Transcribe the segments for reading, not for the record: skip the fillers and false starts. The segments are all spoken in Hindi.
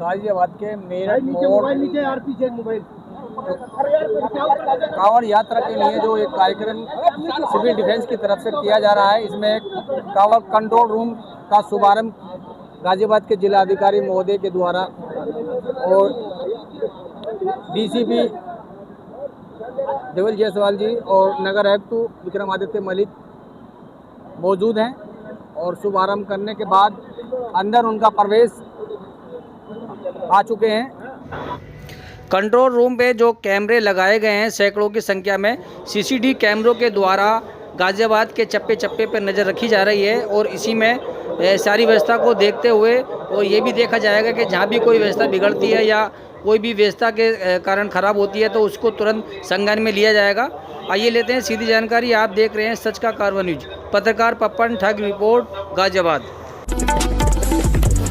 गाजियाबाद के मेरठ मोड़ कांवड़ यात्रा के लिए जो एक कार्यक्रम सिविल डिफेंस की तरफ से किया जा रहा है, इसमें एक कांवड़ कंट्रोल रूम का शुभारंभ गाजियाबाद के जिलाधिकारी महोदय के द्वारा और डीसीपी देवल जायसवाल जी और नगर आयुक्त विक्रमादित्य मलिक मौजूद हैं और शुभारंभ करने के बाद अंदर उनका प्रवेश आ चुके हैं। कंट्रोल रूम पे जो कैमरे लगाए गए हैं सैकड़ों की संख्या में, सीसीटीवी कैमरों के द्वारा गाजियाबाद के चप्पे चप्पे पर नज़र रखी जा रही है और इसी में सारी व्यवस्था को देखते हुए और ये भी देखा जाएगा कि जहाँ भी कोई व्यवस्था बिगड़ती है या कोई भी व्यवस्था के कारण ख़राब होती है तो उसको तुरंत संज्ञान में लिया जाएगा। आइए लेते हैं सीधी जानकारी। आप देख रहे हैं सच का कारवा न्यूज। पत्रकार पप्पन ठग, रिपोर्ट गाजियाबाद।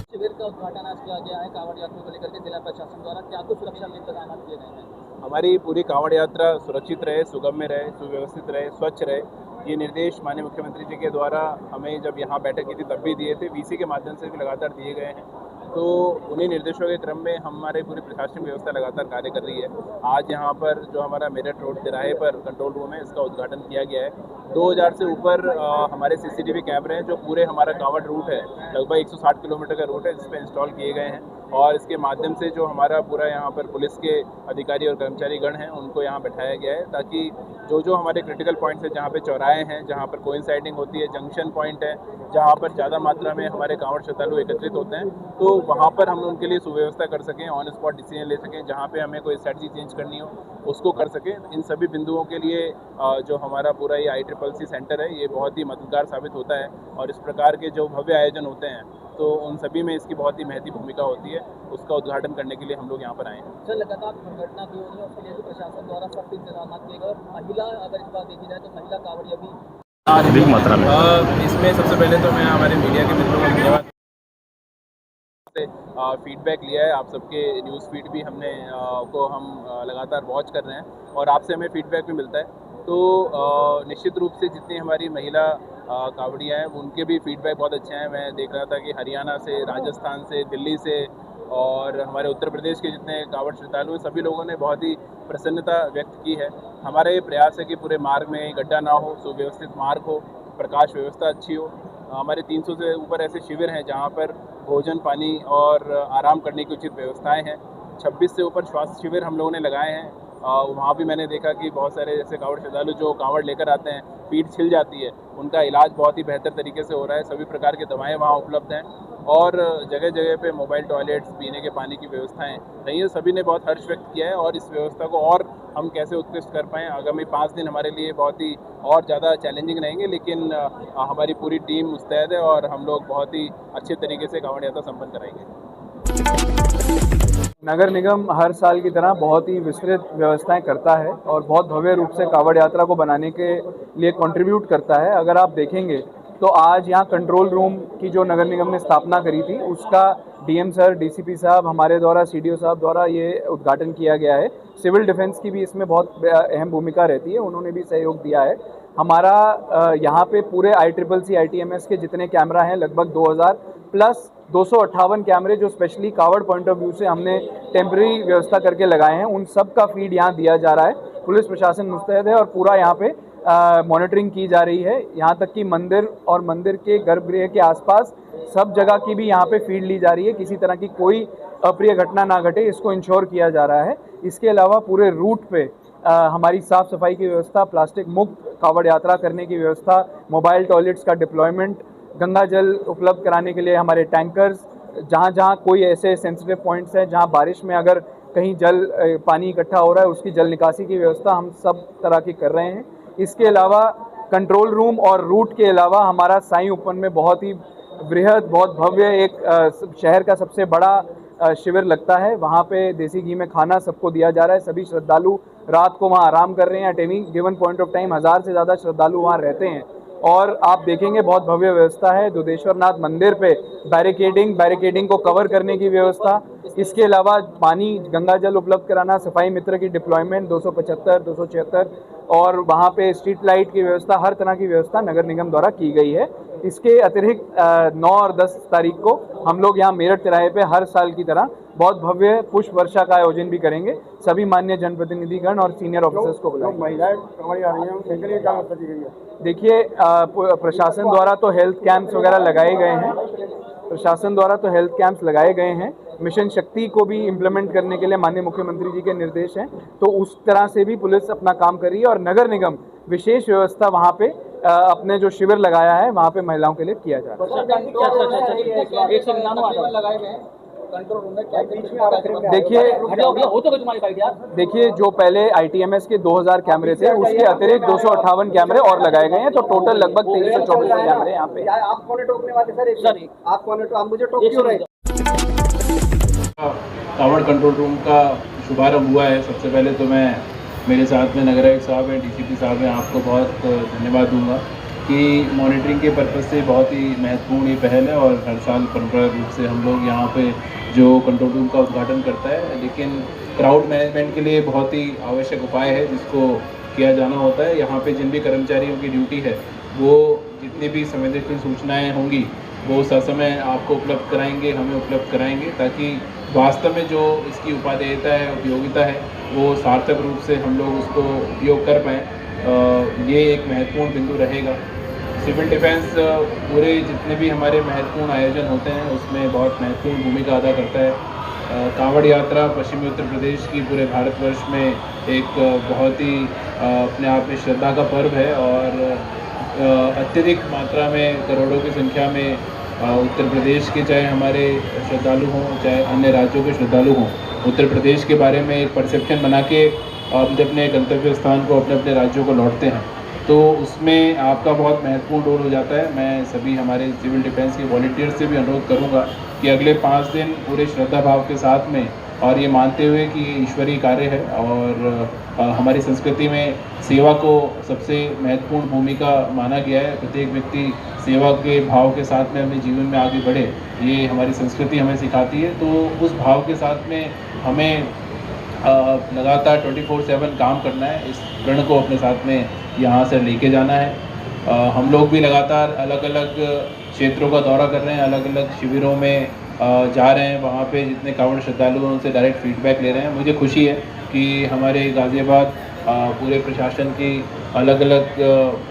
शिविर का उद्घाटन आज किया गया है कांवड़ यात्रा को लेकर के जिला प्रशासन द्वारा क्या कुछ सुरक्षा के इंतजाम किए गए हैं? हमारी पूरी कांवड़ यात्रा सुरक्षित रहे, सुगम्य रहे, सुव्यवस्थित रहे, स्वच्छ रहे, ये निर्देश माननीय मुख्यमंत्री जी के द्वारा हमें जब यहाँ बैठक की थी तब भी दिए थे, वीसी के माध्यम से भी लगातार दिए गए हैं। तो उन्हीं निर्देशों के क्रम में हमारे पूरी प्रशासनिक व्यवस्था लगातार कार्य कर रही है। आज यहाँ पर जो हमारा मेरठ रोड तिराहे पर कंट्रोल रूम है, इसका उद्घाटन किया गया है। 2000 से ऊपर हमारे सीसीटीवी कैमरे हैं जो पूरे हमारा कांवड़ रूट है, लगभग 160 किलोमीटर का रूट है, जिस पर इंस्टॉल किए गए हैं और इसके माध्यम से जो हमारा पूरा यहाँ पर पुलिस के अधिकारी और कर्मचारी गण हैं उनको यहाँ बैठाया गया है, ताकि जो हमारे क्रिटिकल पॉइंट्स हैं, जहाँ पे चौराहे हैं, जहाँ पर कोइंसाइडिंग होती है, जंक्शन पॉइंट है, जहाँ पर ज़्यादा मात्रा में हमारे कांवड़ श्रद्धालु एकत्रित होते हैं, तो वहाँ पर हम उनके लिए सुव्यवस्था कर सकें, ऑन स्पॉट डिसीजन ले सकें, जहाँ पे हमें कोई स्ट्रेटजी चेंज करनी हो उसको कर सकें। इन सभी बिंदुओं के लिए जो हमारा पूरा ये ICCC सेंटर है, ये बहुत ही मददगार साबित होता है और इस प्रकार के जो भव्य आयोजन होते हैं तो उन सभी में इसकी बहुत ही महती भूमिका होती है। उसका उद्घाटन करने के लिए हम लोग यहाँ पर आए हैं। सर, लगातार दुर्घटना भी हो रही है, उसके लिए भी प्रशासन द्वारा सख्त इंतजाम किए गए और महिला, अगर इस बात देखी जाए तो महिला कांवड़िया भी अधिक मात्रा में इसमें सबसे पहले तो मैं हमारे मीडिया के मित्रों का धन्यवाद फीडबैक लिया है। आप सबके न्यूज़ फीड भी हमने हम लगातार वॉच कर रहे हैं और आपसे हमें फीडबैक भी मिलता है। तो निश्चित रूप से जितनी हमारी महिला कांवड़ियाँ हैं उनके भी फीडबैक बहुत अच्छे हैं। मैं देख रहा था कि हरियाणा से, राजस्थान से, दिल्ली से और हमारे उत्तर प्रदेश के जितने कांवड़ श्रद्धालु हैं सभी लोगों ने बहुत ही प्रसन्नता व्यक्त की है। हमारा ये प्रयास है कि पूरे मार्ग में गड्ढा ना हो, सुव्यवस्थित मार्ग हो, प्रकाश व्यवस्था अच्छी हो। हमारे 300 से ऊपर ऐसे शिविर हैं जहाँ पर भोजन, पानी और आराम करने की उचित व्यवस्थाएं हैं। 26 से ऊपर स्वास्थ्य शिविर हम लोगों ने लगाए हैं। वहाँ भी मैंने देखा कि बहुत सारे ऐसे कांवड़ श्रद्धालु जो कांवड़ लेकर आते हैं, पीठ छिल जाती है, उनका इलाज बहुत ही बेहतर तरीके से हो रहा है। सभी प्रकार की दवाएं वहाँ उपलब्ध हैं और जगह जगह पे मोबाइल टॉयलेट्स, पीने के पानी की व्यवस्थाएं रही है। सभी ने बहुत हर्ष व्यक्त किया है और इस व्यवस्था को और हम कैसे उत्कृष्ट कर पाएँ। आगामी 5 दिन हमारे लिए बहुत ही और ज़्यादा चैलेंजिंग रहेंगे, लेकिन हमारी पूरी टीम मुस्तैद है और हम लोग बहुत ही अच्छे तरीके से कांवड़ यात्रा संपन्न कराएंगे। नगर निगम हर साल की तरह बहुत ही विस्तृत व्यवस्थाएं करता है और बहुत भव्य रूप से कांवड़ यात्रा को बनाने के लिए कंट्रीब्यूट करता है। अगर आप देखेंगे तो आज यहाँ कंट्रोल रूम की जो नगर निगम ने स्थापना करी थी उसका DM सर, DCP साहब, हमारे द्वारा CDO साहब द्वारा ये उद्घाटन किया गया है। सिविल डिफेंस की भी इसमें बहुत अहम भूमिका रहती है, उन्होंने भी सहयोग दिया है। हमारा यहाँ पे पूरे ICCC ITMS के जितने कैमरा हैं लगभग 2000 प्लस 258 कैमरे जो specially Kanwar point of view से हमने टेम्पररी व्यवस्था करके लगाए हैं, उन सब का फीड यहाँ दिया जा रहा है। पुलिस प्रशासन मुस्तैद है और पूरा यहाँ पे मॉनिटरिंग की जा रही है। यहाँ तक कि मंदिर और मंदिर के गर्भगृह के आसपास सब जगह की भी यहाँ पे फीड ली जा रही है, किसी तरह की कोई अप्रिय घटना ना घटे, इसको इंश्योर किया जा रहा है। इसके अलावा पूरे रूट पे हमारी साफ सफाई की व्यवस्था, प्लास्टिक मुक्त कांवड़ यात्रा करने की व्यवस्था, मोबाइल टॉयलेट्स का डिप्लॉयमेंट, गंगा जल उपलब्ध कराने के लिए हमारे टैंकर्स, जहाँ जहाँ कोई ऐसे सेंसिटिव पॉइंट्स हैं जहाँ बारिश में अगर कहीं पानी इकट्ठा हो रहा है उसकी जल निकासी की व्यवस्था हम सब तरह की कर रहे हैं। इसके अलावा कंट्रोल रूम और रूट के अलावा हमारा साई ओपन में बहुत ही बृहद, बहुत भव्य एक शहर का सबसे बड़ा शिविर लगता है। वहाँ पे देसी घी में खाना सबको दिया जा रहा है। सभी श्रद्धालु रात को वहाँ आराम कर रहे हैं। At any given point of time 1000 से ज़्यादा श्रद्धालु वहाँ रहते हैं और आप देखेंगे बहुत भव्य व्यवस्था है। दुधेश्वर नाथ मंदिर पे बैरिकेडिंग को कवर करने की व्यवस्था, इसके अलावा पानी, गंगा जल उपलब्ध कराना, सफाई मित्र की डिप्लॉयमेंट 275, 276 और वहाँ पे स्ट्रीट लाइट की व्यवस्था, हर तरह की व्यवस्था नगर निगम द्वारा की गई है। इसके अतिरिक्त 9 और 10 तारीख को हम लोग यहाँ मेरठ तिराहे पे हर साल की तरह बहुत भव्य पुष्प वर्षा का आयोजन भी करेंगे। सभी मान्य जनप्रतिनिधिगण और सीनियर ऑफिसर्स को बुलाएंगे। महिलाएं कांवड़ी आ रही हैं उनके लिए क्या व्यवस्था की गई है? देखिए, प्रशासन द्वारा तो हेल्थ कैंप्स वगैरह लगाए गए हैं, प्रशासन द्वारा तो हेल्थ कैंप्स लगाए गए हैं। मिशन शक्ति को भी इम्प्लीमेंट करने के लिए माननीय मुख्यमंत्री जी के निर्देश हैं, तो उस तरह से भी पुलिस अपना काम कर रही है और नगर निगम विशेष व्यवस्था वहाँ पे अपने जो शिविर लगाया है वहाँ पे महिलाओं के लिए किया जा रहा है। देखिए, जो पहले ITMS के 2000 कैमरे थे उसके अतिरिक्त 258 कैमरे और लगाए गए हैं, तो टोटल लगभग 2324 कैमरे यहाँ पे। आप कौन टोकने वाले सर? आप कौन है? आप मुझे टोक क्यों रहे? कांवड़ कंट्रोल रूम का शुभारंभ हुआ है। सबसे पहले तो मैं मेरे साथ में नगर आयुक्त साहब हैं, DCP साहब हैं, आपको बहुत धन्यवाद दूंगा कि मॉनिटरिंग के पर्पज़ से बहुत ही महत्वपूर्ण ये पहल है और हर साल परंपरागत रूप से हम लोग यहाँ पे जो कंट्रोल रूम का उद्घाटन करता है, लेकिन क्राउड मैनेजमेंट के लिए बहुत ही आवश्यक उपाय है जिसको किया जाना होता है। यहाँ पे जिन भी कर्मचारियों की ड्यूटी है वो जितनी भी संवेदनशील सूचनाएँ होंगी वो ससमय आपको उपलब्ध कराएंगे, हमें उपलब्ध कराएंगे, ताकि वास्तव में जो इसकी उपादेयता है, उपयोगिता है, वो सार्थक रूप से हम लोग उसको उपयोग कर पाएँ। ये एक महत्वपूर्ण बिंदु रहेगा। सिविल डिफेंस पूरे जितने भी हमारे महत्वपूर्ण आयोजन होते हैं उसमें बहुत महत्वपूर्ण भूमिका अदा करता है। कांवड़ यात्रा पश्चिमी उत्तर प्रदेश की पूरे भारतवर्ष में एक बहुत ही अपने आप में श्रद्धा का पर्व है और अत्यधिक मात्रा में करोड़ों की संख्या में उत्तर प्रदेश के, चाहे हमारे श्रद्धालु हों चाहे अन्य राज्यों के श्रद्धालु हों, उत्तर प्रदेश के बारे में एक परसेप्शन बना के अपने अपने गंतव्य स्थान को, अपने अपने राज्यों को लौटते हैं, तो उसमें आपका बहुत महत्वपूर्ण रोल हो जाता है। मैं सभी हमारे सिविल डिफेंस के वॉलंटियर्स से भी अनुरोध करूंगा कि अगले 5 दिन पूरे श्रद्धा भाव के साथ में और ये मानते हुए कि ये ईश्वरीय कार्य है और हमारी संस्कृति में सेवा को सबसे महत्वपूर्ण भूमिका माना गया है। प्रत्येक व्यक्ति सेवा के भाव के साथ में अपने जीवन में आगे बढ़े, ये हमारी संस्कृति हमें सिखाती है। तो उस भाव के साथ में हमें लगातार 24/7 काम करना है, इस प्रण को अपने साथ में यहाँ से लेके जाना है। हम लोग भी लगातार अलग अलग क्षेत्रों का दौरा कर रहे हैं, अलग अलग शिविरों में जा रहे हैं, वहाँ पे जितने कांवड़ श्रद्धालु हैं उनसे डायरेक्ट फीडबैक ले रहे हैं। मुझे खुशी है कि हमारे गाज़ियाबाद पूरे प्रशासन की अलग अलग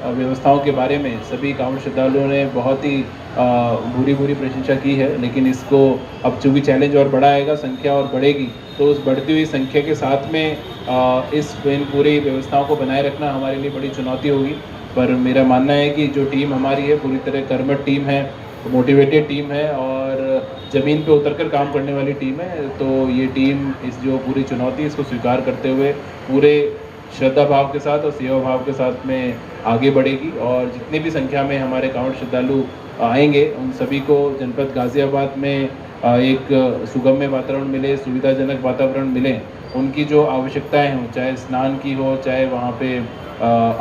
व्यवस्थाओं के बारे में सभी कांवड़ श्रद्धालुओं ने बहुत ही भूरी प्रशंसा की है, लेकिन इसको अब चूँकि चैलेंज और बड़ा आएगा, संख्या और बढ़ेगी, तो उस बढ़ती हुई संख्या के साथ में इन पूरी व्यवस्थाओं को बनाए रखना हमारे लिए बड़ी चुनौती होगी। पर मेरा मानना है कि जो टीम हमारी है पूरी तरह कर्मठ टीम है, मोटिवेटेड टीम है और ज़मीन पे उतरकर काम करने वाली टीम है। तो ये टीम इस जो पूरी चुनौती इसको स्वीकार करते हुए पूरे श्रद्धा भाव के साथ और सेवा भाव के साथ में आगे बढ़ेगी और जितनी भी संख्या में हमारे कांवड़ श्रद्धालु आएंगे उन सभी को जनपद गाज़ियाबाद में एक सुगम्य वातावरण मिले, सुविधाजनक वातावरण मिले, उनकी जो आवश्यकताएं हों, चाहे स्नान की हो, चाहे वहाँ पे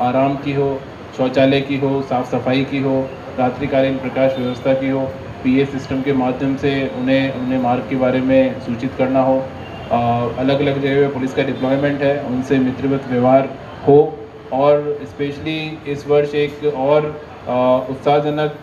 आराम की हो, शौचालय की हो, साफ़ सफाई की हो, रात्रिकालीन प्रकाश व्यवस्था की हो, PA सिस्टम के माध्यम से उन्हें मार्ग के बारे में सूचित करना हो, अलग अलग जगह पे पुलिस का डिप्लॉयमेंट है, उनसे मित्रवत व्यवहार हो और स्पेशली इस वर्ष एक और उत्साहजनक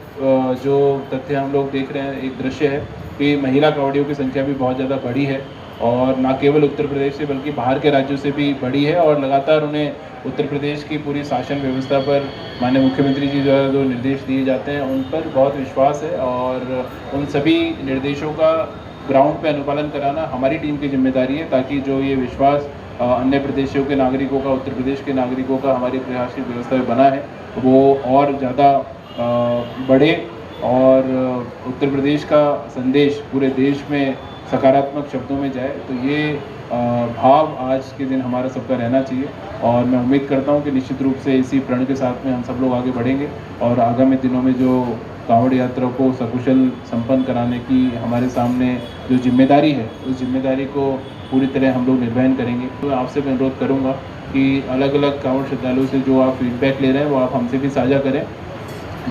जो तथ्य हम लोग देख रहे हैं, एक दृश्य है कि महिला कांवड़ियों की संख्या भी बहुत ज़्यादा बढ़ी है और न केवल उत्तर प्रदेश से बल्कि बाहर के राज्यों से भी बढ़ी है और लगातार उन्हें उत्तर प्रदेश की पूरी शासन व्यवस्था पर माननीय मुख्यमंत्री जी द्वारा जो निर्देश दिए जाते हैं उन पर बहुत विश्वास है और उन सभी निर्देशों का ग्राउंड पे अनुपालन कराना हमारी टीम की जिम्मेदारी है, ताकि जो ये विश्वास अन्य प्रदेशों के नागरिकों का, उत्तर प्रदेश के नागरिकों का हमारी प्रशासनिक व्यवस्था में बना है वो और ज़्यादा बढ़े और उत्तर प्रदेश का संदेश पूरे देश में सकारात्मक शब्दों में जाए। तो ये भाव आज के दिन हमारा सबका रहना चाहिए और मैं उम्मीद करता हूँ कि निश्चित रूप से इसी प्रण के साथ में हम सब लोग आगे बढ़ेंगे और आगामी दिनों में जो कांवड़ यात्रा को सकुशल संपन्न कराने की हमारे सामने जो जिम्मेदारी है उस जिम्मेदारी को पूरी तरह हम लोग निर्वहन करेंगे। तो आपसे मैं अनुरोध करूँगा कि अलग अलग कांवड़ श्रद्धालुओं से जो आप फीडबैक ले रहे हैं वो आप हमसे भी साझा करें,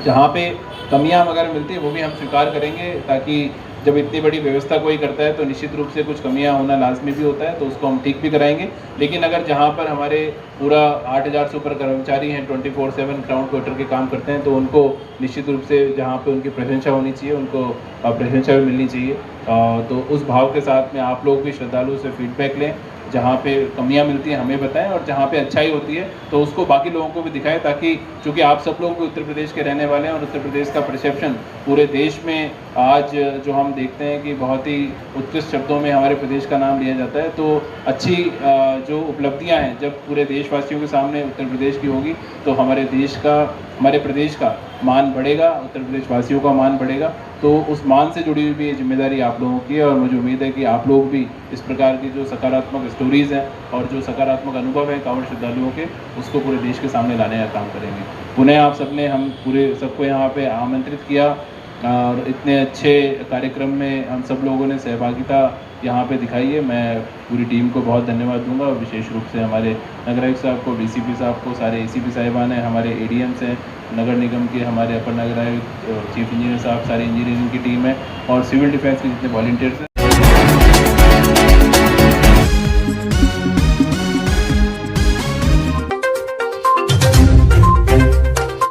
जहाँ पे कमियां वगैरह मिलती है वो भी हम स्वीकार करेंगे, ताकि जब इतनी बड़ी व्यवस्था कोई करता है तो निश्चित रूप से कुछ कमियां होना लाजमी भी होता है, तो उसको हम ठीक भी कराएंगे। लेकिन अगर जहां पर हमारे पूरा 8000 से ऊपर कर्मचारी हैं, 24/7 ग्राउंड क्वार्टर के काम करते हैं, तो उनको निश्चित रूप से जहां पे उनकी प्रशंसा होनी चाहिए, उनको प्रशंसा भी मिलनी चाहिए। तो उस भाव के साथ में आप लोग भी श्रद्धालुओं से फीडबैक लें, जहाँ पे कमियां मिलती हैं हमें बताएं, और जहाँ पे अच्छाई होती है तो उसको बाकी लोगों को भी दिखाएं, ताकि चूँकि आप सब लोग भी उत्तर प्रदेश के रहने वाले हैं और उत्तर प्रदेश का परसेप्शन पूरे देश में आज जो हम देखते हैं कि बहुत ही उत्कृष्ट शब्दों में हमारे प्रदेश का नाम लिया जाता है, तो अच्छी जो उपलब्धियां हैं जब पूरे देशवासियों के सामने उत्तर प्रदेश की होगी तो हमारे प्रदेश का मान बढ़ेगा, उत्तर प्रदेश वासियों का मान बढ़ेगा। तो उस मान से जुड़ी हुई भी ये जिम्मेदारी आप लोगों की है, और मुझे उम्मीद है कि आप लोग भी इस प्रकार की जो सकारात्मक स्टोरीज़ हैं और जो सकारात्मक अनुभव है कांवड़ श्रद्धालुओं के, उसको पूरे देश के सामने लाने का काम करेंगे। पुनः आप सबने हम पूरे सबको यहाँ पे आमंत्रित किया, और इतने अच्छे कार्यक्रम में हम सब लोगों ने सहभागिता यहाँ पे दिखाई है। मैं पूरी टीम को बहुत धन्यवाद दूंगा, और विशेष रूप से हमारे नगर आयुक्त साहब को, डीसीपी साहब को, सारे एसीपी साहिबान हैं, हमारे एडीएम्स हैं, नगर निगम के हमारे अपर नगर आयुक्त, चीफ इंजीनियर साहब, सारी इंजीनियरिंग की टीम है, और सिविल डिफेंस के जितने वॉलंटियर्स हैं।